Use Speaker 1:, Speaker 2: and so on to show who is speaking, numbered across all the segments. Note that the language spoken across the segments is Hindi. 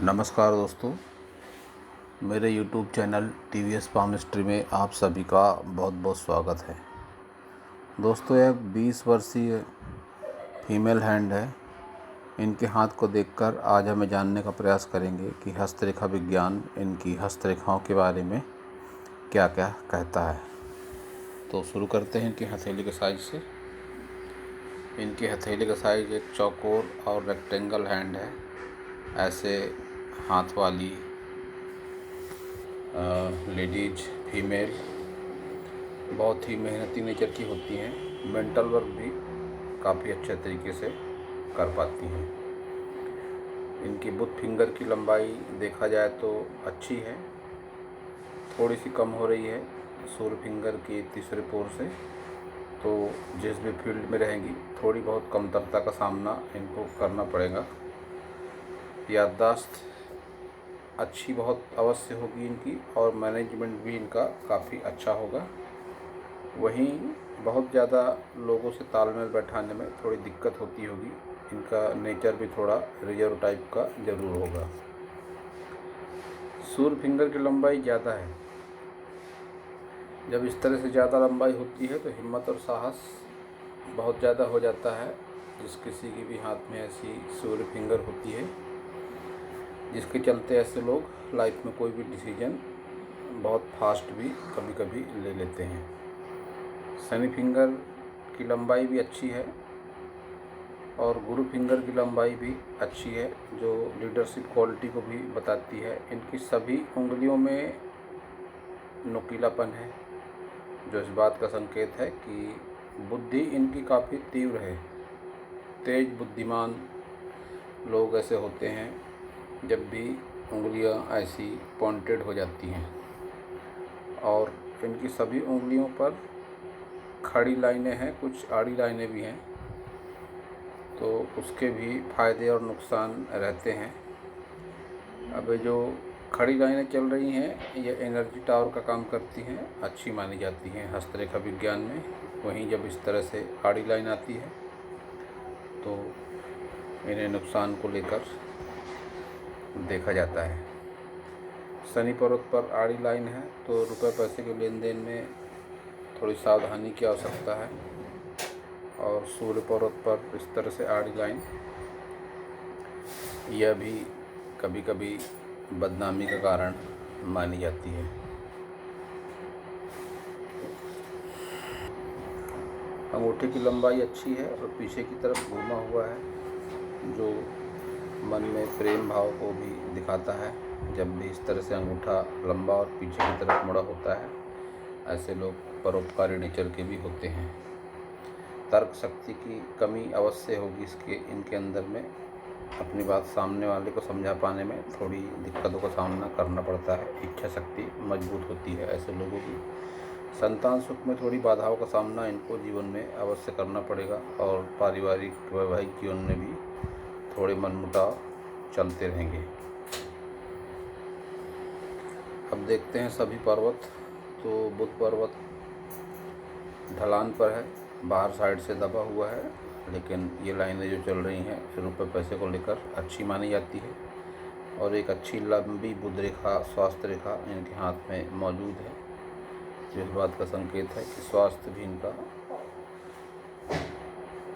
Speaker 1: नमस्कार दोस्तों, मेरे YouTube channel TVS farm history में आप सभी का बहुत बहुत स्वागत है। दोस्तों, एक 20 वर्षीय फीमेल हैंड है। इनके हाथ को देखकर आज हमें जानने का प्रयास करेंगे कि हस्तरेखा विज्ञान इनकी हस्तरेखाओं के बारे में क्या क्या कहता है। तो शुरू करते हैं इनकी हथेली के साइज से। इनकी हथेली का साइज एक चौकोर और रेक्टेंगल हैंड है। ऐसे हाथ वाली लेडीज फीमेल बहुत ही मेहनती नेचर की होती हैं। मेंटल वर्क भी काफ़ी अच्छे तरीके से कर पाती हैं। इनकी बुथ फिंगर की लंबाई देखा जाए तो अच्छी है, थोड़ी सी कम हो रही है सूर्य फिंगर की तीसरे पोर से। तो जिस भी फील्ड में रहेंगी थोड़ी बहुत कमतरता का सामना इनको करना पड़ेगा। याददाश्त अच्छी बहुत अवश्य होगी इनकी, और मैनेजमेंट भी इनका काफ़ी अच्छा होगा। वहीं बहुत ज़्यादा लोगों से तालमेल बैठाने में थोड़ी दिक्कत होती होगी। इनका नेचर भी थोड़ा रिजर्व टाइप का ज़रूर होगा। सूर्य फिंगर की लंबाई ज़्यादा है। जब इस तरह से ज़्यादा लंबाई होती है तो हिम्मत और साहस बहुत ज़्यादा हो जाता है। जिस किसी की भी हाथ में ऐसी सूर्य फिंगर होती है, जिसके चलते ऐसे लोग लाइफ में कोई भी डिसीजन बहुत फास्ट भी कभी कभी ले लेते हैं। शनि फिंगर की लंबाई भी अच्छी है और गुरु फिंगर की लंबाई भी अच्छी है, जो लीडरशिप क्वालिटी को भी बताती है। इनकी सभी उंगलियों में नुकीलापन है, जो इस बात का संकेत है कि बुद्धि इनकी काफ़ी तीव्र है। तेज बुद्धिमान लोग ऐसे होते हैं जब भी उंगलियां ऐसी पॉइंटेड हो जाती हैं। और इनकी सभी उंगलियों पर खड़ी लाइनें हैं, कुछ आड़ी लाइनें भी हैं, तो उसके भी फायदे और नुकसान रहते हैं। अब जो खड़ी लाइनें चल रही हैं ये एनर्जी टावर का काम करती हैं, अच्छी मानी जाती हैं हस्तरेखा विज्ञान में। वहीं जब इस तरह से आड़ी लाइन आती है तो इन्हें नुकसान को लेकर देखा जाता है। शनि पर्वत पर आड़ी लाइन है तो रुपए पैसे के लेन देन में थोड़ी सावधानी की आवश्यकता है। और सूर्य पर्वत पर इस तरह से आड़ी लाइन यह भी कभी कभी बदनामी का कारण मानी जाती है। अंगूठे की लंबाई अच्छी है और पीछे की तरफ घूमा हुआ है, जो मन में प्रेम भाव को भी दिखाता है। जब भी इस तरह से अंगूठा लंबा और पीछे की तरफ मुड़ा होता है, ऐसे लोग परोपकारी नेचर के भी होते हैं। तर्क शक्ति की कमी अवश्य होगी इनके अंदर में। अपनी बात सामने वाले को समझा पाने में थोड़ी दिक्कतों का सामना करना पड़ता है। इच्छा शक्ति मजबूत होती है ऐसे लोगों की। संतान सुख में थोड़ी बाधाओं का सामना इनको जीवन में अवश्य करना पड़ेगा, और पारिवारिक वैवाहिक जीवन में भी थोड़े मनमुटाव चलते रहेंगे। अब देखते हैं सभी पर्वत। तो बुध पर्वत ढलान पर है, बाहर साइड से दबा हुआ है, लेकिन ये लाइनें जो चल रही हैं रुपये पैसे को लेकर अच्छी मानी जाती है। और एक अच्छी लंबी बुध रेखा, स्वास्थ्य रेखा इनके हाथ में मौजूद है, जो इस बात का संकेत है कि स्वास्थ्य भी इनका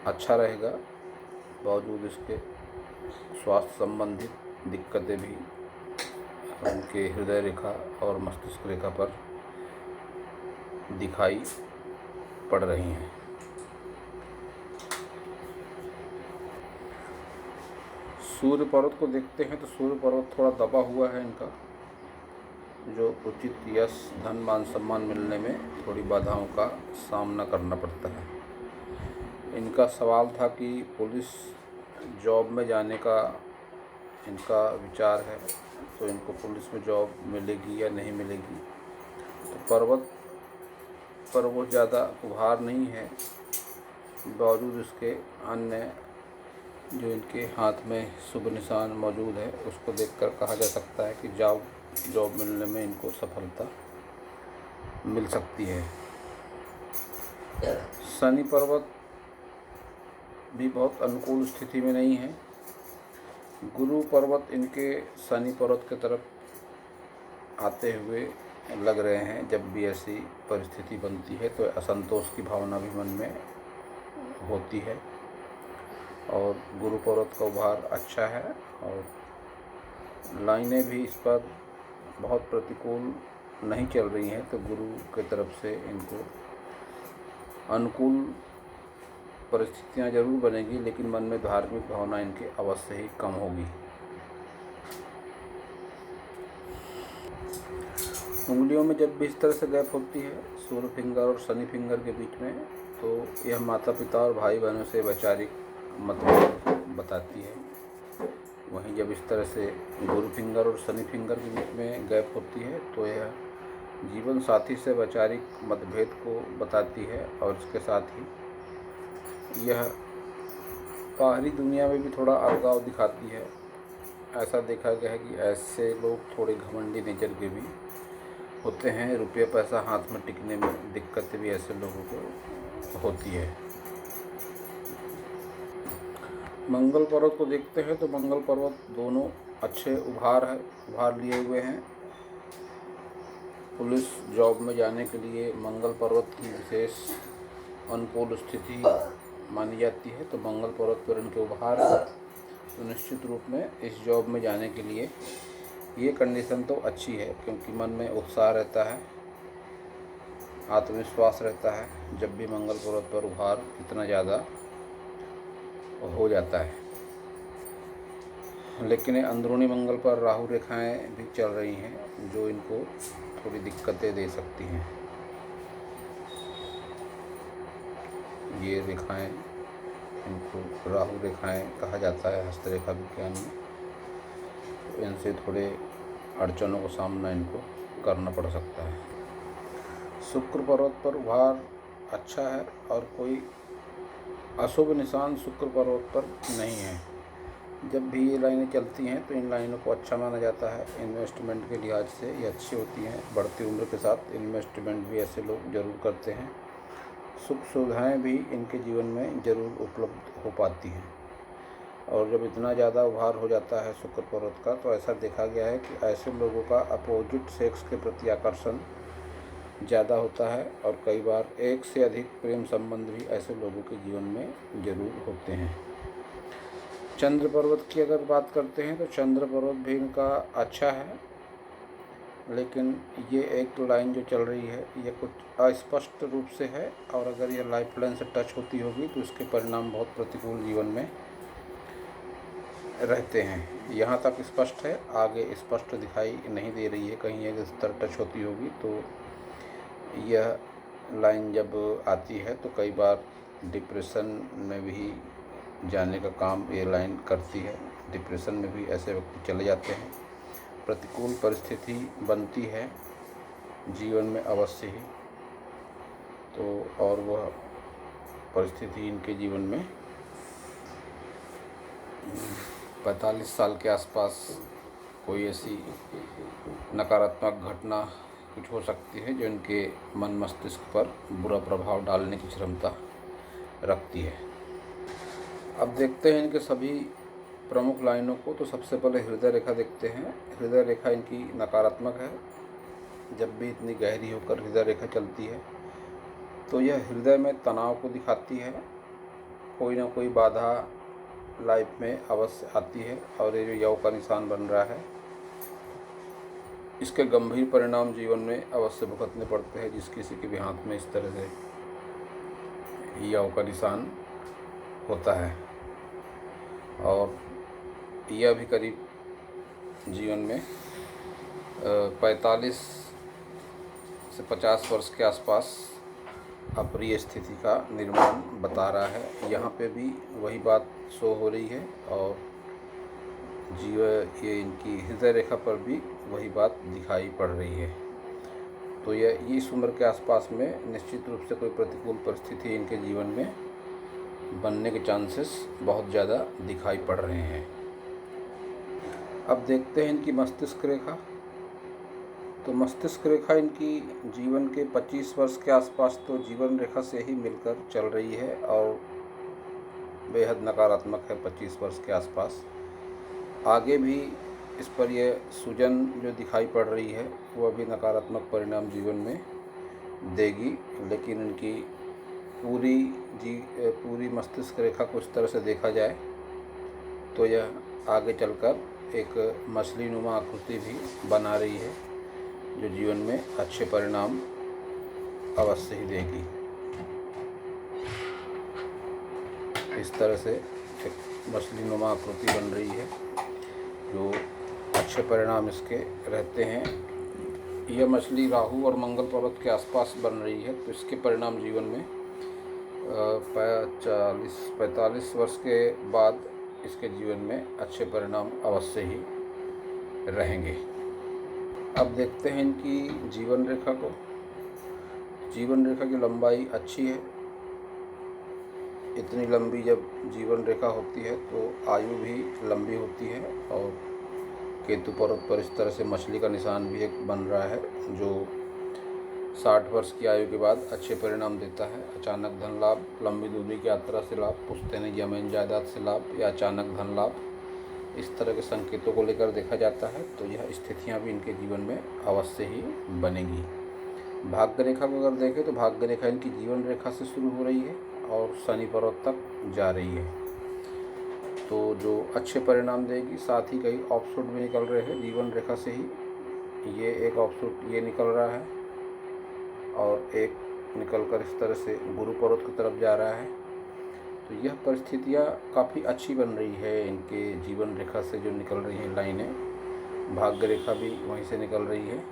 Speaker 1: अच्छा रहेगा। बावजूद इसके स्वास्थ्य संबंधित दिक्कतें भी उनके हृदय रेखा और मस्तिष्क रेखा पर दिखाई पड़ रही हैं। सूर्य पर्वत को देखते हैं तो सूर्य पर्वत थोड़ा दबा हुआ है इनका, जो उचित यश, धन, मान सम्मान मिलने में थोड़ी बाधाओं का सामना करना पड़ता है। इनका सवाल था कि पुलिस जॉब में जाने का इनका विचार है, तो इनको पुलिस में जॉब मिलेगी या नहीं मिलेगी। तो पर्वत पर वो ज़्यादा उभार नहीं है, बावजूद इसके अन्य जो इनके हाथ में शुभ निशान मौजूद है उसको देखकर कहा जा सकता है कि जॉब मिलने में इनको सफलता मिल सकती है। शनि पर्वत भी बहुत अनुकूल स्थिति में नहीं है। गुरु पर्वत इनके शनि पर्वत की तरफ आते हुए लग रहे हैं। जब भी ऐसी परिस्थिति बनती है तो असंतोष की भावना भी मन में होती है और गुरु पर्वत का उभार अच्छा है और लाइनें भी इस पर बहुत प्रतिकूल नहीं चल रही हैं, तो गुरु की तरफ से इनको अनुकूल परिस्थितियां जरूर बनेगी, लेकिन मन में धार्मिक भावना इनके अवश्य ही कम होगी। उंगलियों में जब भी इस तरह से गैप होती है सूर्य फिंगर और शनि फिंगर के बीच में, तो यह माता पिता और भाई बहनों से वैचारिक मतभेद बताती है। वहीं जब इस तरह से गुरु फिंगर और शनि फिंगर के बीच में गैप होती है तो यह जीवन साथी से वैचारिक मतभेद को बताती है और इसके साथ ही यह बाहरी दुनिया में भी थोड़ा अलगाव दिखाती है। ऐसा देखा गया है कि ऐसे लोग थोड़े घमंडी नेचर के भी होते हैं। रुपया पैसा हाथ में टिकने में दिक्कत भी ऐसे लोगों को होती है। मंगल पर्वत को देखते हैं तो मंगल पर्वत दोनों अच्छे उभार लिए हुए हैं। पुलिस जॉब में जाने के लिए मंगल पर्वत की विशेष अनुकूल स्थिति मानी जाती है, तो मंगल पर्वत पर इनके उभार तो निश्चित रूप में इस जॉब में जाने के लिए ये कंडीशन तो अच्छी है, क्योंकि मन में उत्साह रहता है, आत्मविश्वास रहता है जब भी मंगल पर्वत पर उभार इतना ज़्यादा हो जाता है। लेकिन अंदरूनी मंगल पर राहु रेखाएं भी चल रही हैं जो इनको थोड़ी दिक्कतें दे सकती हैं। ये रेखाएं इनको राहु रेखाएं कहा जाता है हस्तरेखा विज्ञान में, तो इनसे थोड़े अड़चनों का सामना इनको करना पड़ सकता है। शुक्र पर्वत पर उभार अच्छा है और कोई अशुभ निशान शुक्र पर्वत पर नहीं है। जब भी ये लाइनें चलती हैं तो इन लाइनों को अच्छा माना जाता है। इन्वेस्टमेंट के लिहाज से ये अच्छी होती हैं। बढ़ती उम्र के साथ इन्वेस्टमेंट भी ऐसे लोग ज़रूर करते हैं। सुख सुविधाएँ भी इनके जीवन में ज़रूर उपलब्ध हो पाती हैं। और जब इतना ज़्यादा उभार हो जाता है शुक्र पर्वत का, तो ऐसा देखा गया है कि ऐसे लोगों का अपोजिट सेक्स के प्रति आकर्षण ज़्यादा होता है और कई बार एक से अधिक प्रेम संबंध भी ऐसे लोगों के जीवन में ज़रूर होते हैं। चंद्र पर्वत की अगर बात करते हैं तो चंद्र पर्वत भी इनका अच्छा है, लेकिन ये एक लाइन जो चल रही है ये कुछ अस्पष्ट रूप से है और अगर ये लाइफ लाइन से टच होती होगी तो इसके परिणाम बहुत प्रतिकूल जीवन में रहते हैं। यहाँ तक स्पष्ट है, आगे स्पष्ट दिखाई नहीं दे रही है। कहीं अगर इस तरह टच होती होगी तो यह लाइन जब आती है तो कई बार डिप्रेशन में भी जाने का काम ये लाइन करती है। डिप्रेशन में भी ऐसे व्यक्ति चले जाते हैं। प्रतिकूल परिस्थिति बनती है जीवन में अवश्य ही, तो और वह परिस्थिति इनके जीवन में 45 साल के आसपास कोई ऐसी नकारात्मक घटना कुछ हो सकती है जो इनके मन मस्तिष्क पर बुरा प्रभाव डालने की क्षमता रखती है। अब देखते हैं इनके सभी प्रमुख लाइनों को। तो सबसे पहले हृदय रेखा देखते हैं। हृदय रेखा इनकी नकारात्मक है। जब भी इतनी गहरी होकर हृदय रेखा चलती है तो यह हृदय में तनाव को दिखाती है। कोई ना कोई बाधा लाइफ में अवश्य आती है और ये जो यव का निशान बन रहा है इसके गंभीर परिणाम जीवन में अवश्य भुगतने पड़ते हैं। जिस किसी के भी हाथ में इस तरह से यव का निशान होता है और यह भी करीब जीवन में 45 से 50 वर्ष के आसपास अप्रिय स्थिति का निर्माण बता रहा है। यहाँ पे भी वही बात शो हो रही है और ये इनकी हृदय रेखा पर भी वही बात दिखाई पड़ रही है। तो यह इस उम्र के आसपास में निश्चित रूप से कोई प्रतिकूल परिस्थिति इनके जीवन में बनने के चांसेस बहुत ज़्यादा दिखाई पड़ रहे हैं। अब देखते हैं इनकी मस्तिष्क रेखा। तो मस्तिष्क रेखा इनकी जीवन के 25 वर्ष के आसपास तो जीवन रेखा से ही मिलकर चल रही है और बेहद नकारात्मक है 25 वर्ष के आसपास। आगे भी इस पर यह सूजन जो दिखाई पड़ रही है वह भी नकारात्मक परिणाम जीवन में देगी, लेकिन इनकी पूरी मस्तिष्क रेखा को इस तरह से देखा जाए तो यह आगे चलकर एक मछली नुमा आकृति भी बना रही है, जो जीवन में अच्छे परिणाम अवश्य ही देगी। इस तरह से एक मछली नुमा आकृति बन रही है, जो अच्छे परिणाम इसके रहते हैं। यह मछली राहु और मंगल पर्वत के आसपास बन रही है, तो इसके परिणाम जीवन में 45 वर्ष के बाद इसके जीवन में अच्छे परिणाम अवश्य ही रहेंगे। अब देखते हैं इनकी जीवन रेखा को। जीवन रेखा की लंबाई अच्छी है। इतनी लंबी जब जीवन रेखा होती है तो आयु भी लंबी होती है, और केतु पर्वत पर इस तरह से मछली का निशान भी एक बन रहा है, जो 60 वर्ष की आयु के बाद अच्छे परिणाम देता है। अचानक धन लाभ, लंबी दूरी की यात्रा से लाभ, पुश्तैनी जमीन जायदाद से लाभ या अचानक धन लाभ, इस तरह के संकेतों को लेकर देखा जाता है। तो यह स्थितियां भी इनके जीवन में अवश्य ही बनेगी। भाग्य रेखा को अगर देखें तो भाग्य रेखा इनकी जीवन रेखा से शुरू हो रही है और शनि पर्वत तक जा रही है, तो जो अच्छे परिणाम देगी। साथ ही कई ऑफशूट भी निकल रहे हैं जीवन रेखा से ही। ये एक ऑफशूट ये निकल रहा है और एक निकलकर इस तरह से गुरु पर्वत की तरफ जा रहा है। तो यह परिस्थितियाँ काफ़ी अच्छी बन रही है इनके जीवन रेखा से जो निकल रही हैं लाइनें। भाग्य रेखा भी वहीं से निकल रही है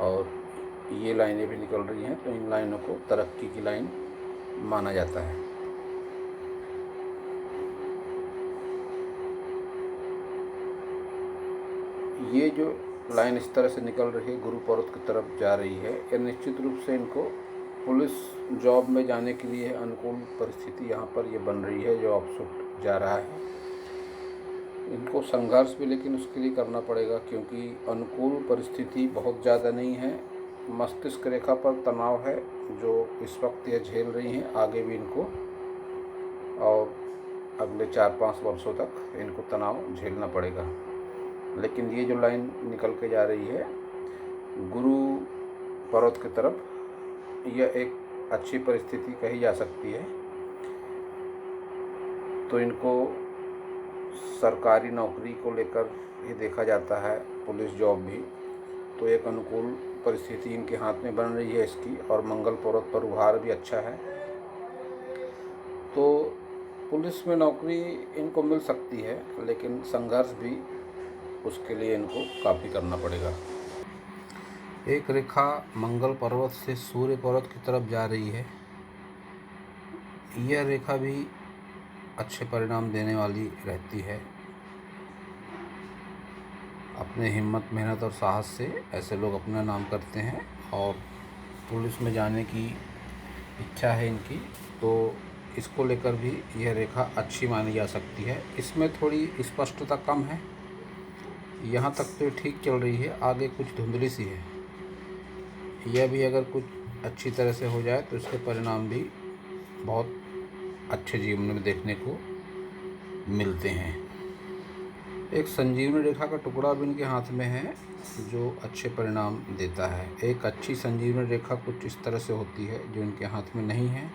Speaker 1: और ये लाइनें भी निकल रही हैं, तो इन लाइनों को तरक्की की लाइन माना जाता है। ये जो लाइन इस तरह से निकल रही है गुरु पर्वत की तरफ जा रही है, यह निश्चित रूप से इनको पुलिस जॉब में जाने के लिए अनुकूल परिस्थिति यहाँ पर ये बन रही है, जो ऑफशूट जा रहा है। इनको संघर्ष भी लेकिन उसके लिए करना पड़ेगा, क्योंकि अनुकूल परिस्थिति बहुत ज़्यादा नहीं है। मस्तिष्क रेखा पर तनाव है जो इस वक्त ये झेल रही हैं, आगे भी इनको और अगले 4-5 वर्षों तक इनको तनाव झेलना पड़ेगा। लेकिन ये जो लाइन निकल के जा रही है गुरु पर्वत की तरफ, यह एक अच्छी परिस्थिति कही जा सकती है। तो इनको सरकारी नौकरी को लेकर ही देखा जाता है, पुलिस जॉब भी। तो एक अनुकूल परिस्थिति इनके हाथ में बन रही है इसकी, और मंगल पर्वत पर उभार भी अच्छा है, तो पुलिस में नौकरी इनको मिल सकती है। लेकिन संघर्ष भी उसके लिए इनको काफ़ी करना पड़ेगा। एक रेखा मंगल पर्वत से सूर्य पर्वत की तरफ जा रही है। यह रेखा भी अच्छे परिणाम देने वाली रहती है। अपने हिम्मत, मेहनत और साहस से ऐसे लोग अपना नाम करते हैं, और पुलिस में जाने की इच्छा है इनकी, तो इसको लेकर भी यह रेखा अच्छी मानी जा सकती है। इसमें थोड़ी स्पष्टता कम है, यहाँ तक तो ठीक चल रही है, आगे कुछ धुंधली सी है। यह भी अगर कुछ अच्छी तरह से हो जाए तो इसके परिणाम भी बहुत अच्छे जीवन में देखने को मिलते हैं। एक संजीवनी रेखा का टुकड़ा भी इनके हाथ में है जो अच्छे परिणाम देता है। एक अच्छी संजीवनी रेखा कुछ इस तरह से होती है जो इनके हाथ में नहीं है,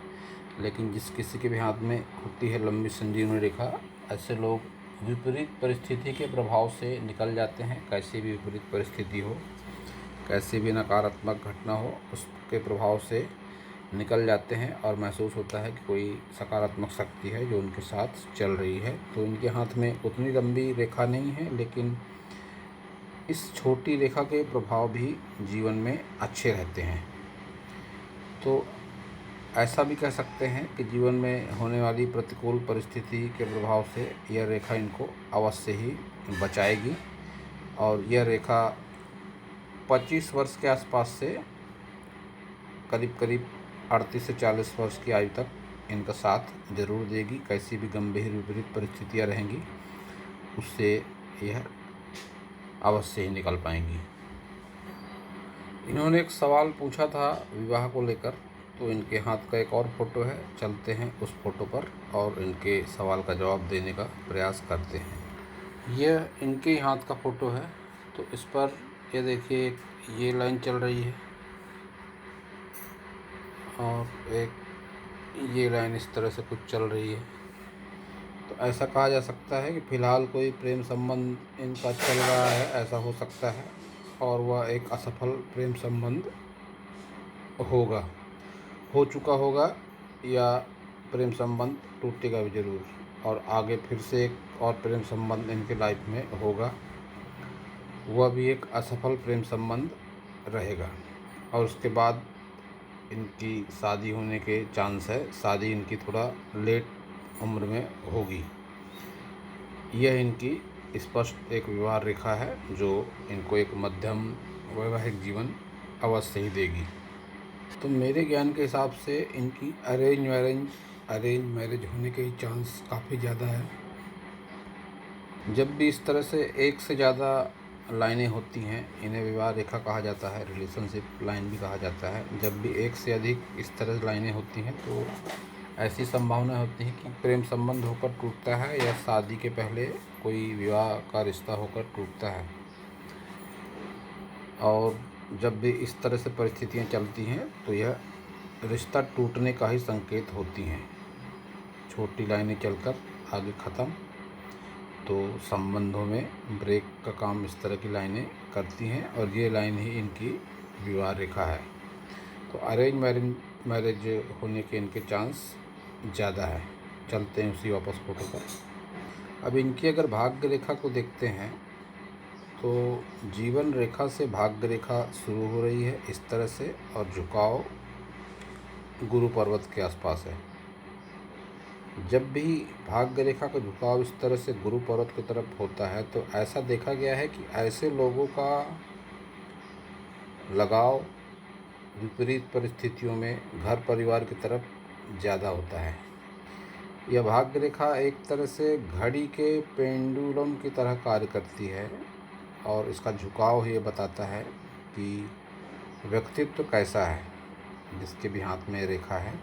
Speaker 1: लेकिन जिस किसी के भी हाथ में होती है लंबी संजीवनी रेखा, ऐसे लोग विपरीत परिस्थिति के प्रभाव से निकल जाते हैं। कैसी भी विपरीत परिस्थिति हो, कैसी भी नकारात्मक घटना हो, उसके प्रभाव से निकल जाते हैं और महसूस होता है कि कोई सकारात्मक शक्ति है जो उनके साथ चल रही है। तो इनके हाथ में उतनी लंबी रेखा नहीं है, लेकिन इस छोटी रेखा के प्रभाव भी जीवन में अच्छे रहते हैं। तो ऐसा भी कह सकते हैं कि जीवन में होने वाली प्रतिकूल परिस्थिति के प्रभाव से यह रेखा इनको अवश्य ही बचाएगी, और यह रेखा 25 वर्ष के आसपास से करीब 38 से 40 वर्ष की आयु तक इनका साथ जरूर देगी। कैसी भी गंभीर विपरीत परिस्थितियाँ रहेंगी उससे यह अवश्य ही निकल पाएंगी। इन्होंने एक सवाल पूछा था विवाह को लेकर, तो इनके हाथ का एक और फोटो है, चलते हैं उस फोटो पर और इनके सवाल का जवाब देने का प्रयास करते हैं। यह इनके ही हाथ का फ़ोटो है। तो इस पर ये देखिए, ये लाइन चल रही है और एक ये लाइन इस तरह से कुछ चल रही है। तो ऐसा कहा जा सकता है कि फ़िलहाल कोई प्रेम संबंध इनका चल रहा है, ऐसा हो सकता है। और वह एक असफल प्रेम संबंध होगा, हो चुका होगा, या प्रेम संबंध टूटेगा भी ज़रूर, और आगे फिर से एक और प्रेम संबंध इनके लाइफ में होगा, वह भी एक असफल प्रेम संबंध रहेगा। और उसके बाद इनकी शादी होने के चांस है। शादी इनकी थोड़ा लेट उम्र में होगी। यह इनकी स्पष्ट एक विवाह रेखा है जो इनको एक मध्यम वैवाहिक जीवन अवश्य ही देगी। तो मेरे ज्ञान के हिसाब से इनकी अरेंज मैरिज होने के चांस काफ़ी ज़्यादा है। जब भी इस तरह से एक से ज़्यादा लाइनें होती हैं, इन्हें विवाह रेखा कहा जाता है, रिलेशनशिप लाइन भी कहा जाता है। जब भी एक से अधिक इस तरह से लाइनें होती हैं तो ऐसी संभावना होती है कि प्रेम संबंध होकर टूटता है, या शादी के पहले कोई विवाह का रिश्ता होकर टूटता है। और जब भी इस तरह से परिस्थितियाँ चलती हैं तो यह रिश्ता टूटने का ही संकेत होती हैं। छोटी लाइनें चलकर आगे ख़त्म, तो संबंधों में ब्रेक का काम इस तरह की लाइनें करती हैं, और ये लाइन ही इनकी विवाह रेखा है। तो अरेंज मैरिज होने के इनके चांस ज़्यादा है। चलते हैं उसी वापस फोटो पर। अब इनकी अगर भाग्य रेखा को देखते हैं तो जीवन रेखा से भाग्य रेखा शुरू हो रही है इस तरह से, और झुकाव गुरु पर्वत के आसपास है। जब भी भाग्य रेखा का झुकाव इस तरह से गुरु पर्वत की तरफ होता है तो ऐसा देखा गया है कि ऐसे लोगों का लगाव विपरीत परिस्थितियों में घर परिवार की तरफ ज़्यादा होता है। यह भाग्य रेखा एक तरह से घड़ी के पेंडुलम की तरह कार्य करती है, और इसका झुकाव ये बताता है कि व्यक्तित्व कैसा है जिसके भी हाथ में रेखा है।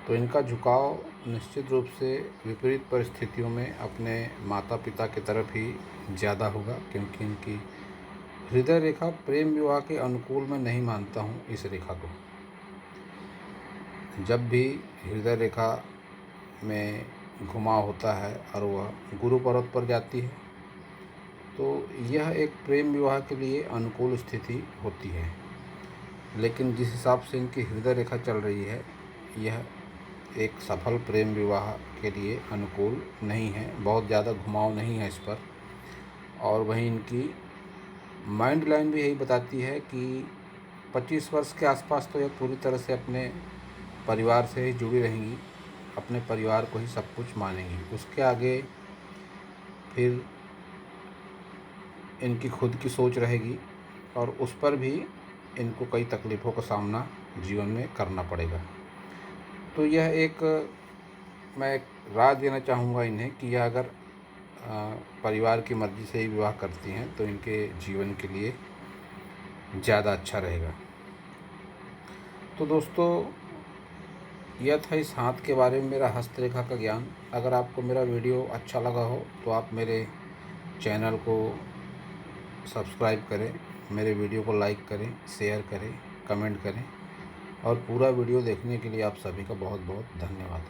Speaker 1: तो इनका झुकाव निश्चित रूप से विपरीत परिस्थितियों में अपने माता पिता की तरफ ही ज़्यादा होगा, क्योंकि इनकी हृदय रेखा प्रेम विवाह के अनुकूल मैं नहीं मानता हूँ इस रेखा को। जब भी हृदय रेखा में घुमाव होता है और वह गुरु पर्वत पर जाती है तो यह एक प्रेम विवाह के लिए अनुकूल स्थिति होती है। लेकिन जिस हिसाब से इनकी हृदय रेखा चल रही है, यह एक सफल प्रेम विवाह के लिए अनुकूल नहीं है, बहुत ज़्यादा घुमाव नहीं है इस पर। और वहीं इनकी माइंड लाइन भी यही बताती है कि 25 वर्ष के आसपास तो यह पूरी तरह से अपने परिवार से ही जुड़ी रहेंगी, अपने परिवार को ही सब कुछ मानेंगी। उसके आगे फिर इनकी खुद की सोच रहेगी, और उस पर भी इनको कई तकलीफ़ों का सामना जीवन में करना पड़ेगा। तो यह मैं एक राय देना चाहूँगा इन्हें कि यह अगर परिवार की मर्ज़ी से ही विवाह करती हैं तो इनके जीवन के लिए ज़्यादा अच्छा रहेगा। तो दोस्तों, यह था इस हाथ के बारे में मेरा हस्तरेखा का ज्ञान। अगर आपको मेरा वीडियो अच्छा लगा हो तो आप मेरे चैनल को सब्सक्राइब करें, मेरे वीडियो को लाइक करें, शेयर करें, कमेंट करें, और पूरा वीडियो देखने के लिए आप सभी का बहुत बहुत धन्यवाद।